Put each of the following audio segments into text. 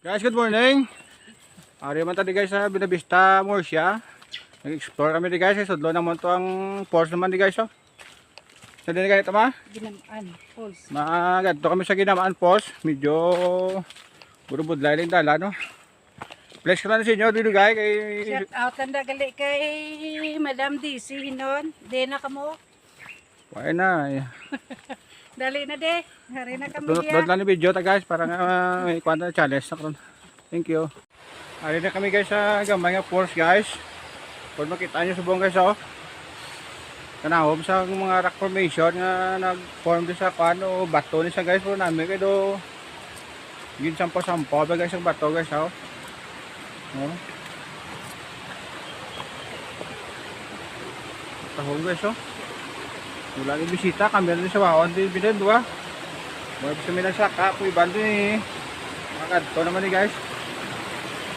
Guys, good morning. Ari man tadi guys sa Binavista Murcia. Nag-explore kami di guys, sudlo naman to ang falls naman di guys oh. Sa din ganito ma? Ginamaan falls. Magadto kami sa Ginamaan Falls, medyo puro budlay lang dala no. Flex ko lang sa inyo dito guys kay Shout out tanda gali kay Madam DC hinon. De na kamo. wala na. Dali na de. Hari na kami Download diya. lang ni video ta guys para nga may kwanta challenge na karon. Thank you. Ari na kami guys sa gamay nga falls guys. Kung makita niyo subong guys oh. Kanahom sa mga rock formation nga nag-form din sa kano bato ni sa guys po namin kay do gin sampo-sampo ba guys ang bato guys oh. Oh. Tahong guys oh. Wala ni bisita kami rin sa bawon din bidan dua. Mo bisa mi nagsaka kuy bando ni. Makadto naman ni guys.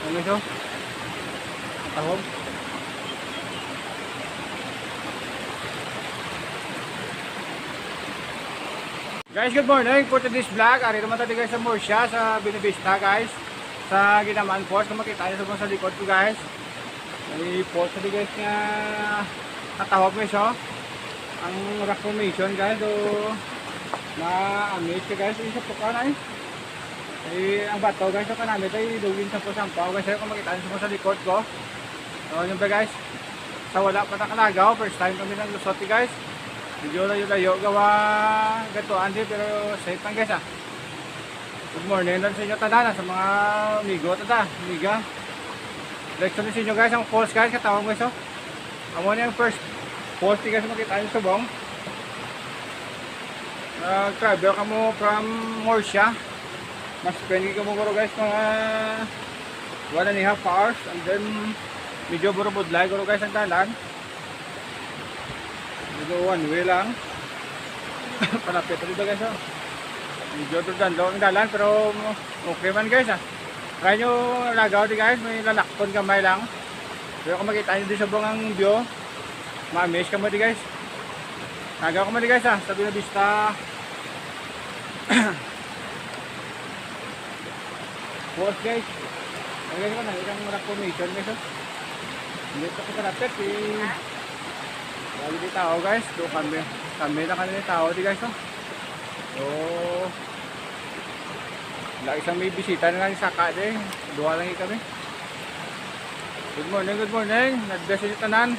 Ano guys oh. Tahong. Guys, good morning for today's vlog. Ari naman tayo guys sa Murcia, sa Binavista guys. Sa Ginamaan Falls. Kung makita nyo sa likod ko guys. May falls na guys nga natahop guys oh. Ang rock formation guys. So, na-amaze ka guys. Isa po ka na eh. Ang bato guys. So, kanami tayo dugin sa sampaw guys. Kung makita nyo sa likod ko. So, yun ba guys. Sa wala pa nakalagaw. First time kami ng Lusoti guys. Medyo layo-layo gawa gatuan din pero safe lang guys ah. Good morning lang sa inyo tanan sa mga amigo tada, amiga. Direksyon din sa inyo guys ang falls guys katawang guys oh. Amo na yung first falls guys makita nyo sa bong. Travel ka mo from Murcia. Mas spending ka mo guro guys mga 1.5 hours and then medyo burubudlay guro guys ang dalan. Medyo one way lang. Palapit rin ba guys oh. Medyo doon ang dalan pero okay man guys ah. Try nyo lagaw di guys, may lalakton kamay lang. Pero kung makita nyo din sa buong ang view, ma-amaze ka mo di guys. Lagaw ka mo di guys ah, sa Binavista Falls guys. Lagay ko na, isang rock formation guys oh. Hindi ito ko palapit eh. Lagi di tao guys, so kami na kanina tao di guys no. So wala isang may bisita na lang sa kade, duha lang kami. Good morning, nag-bless yung tanan.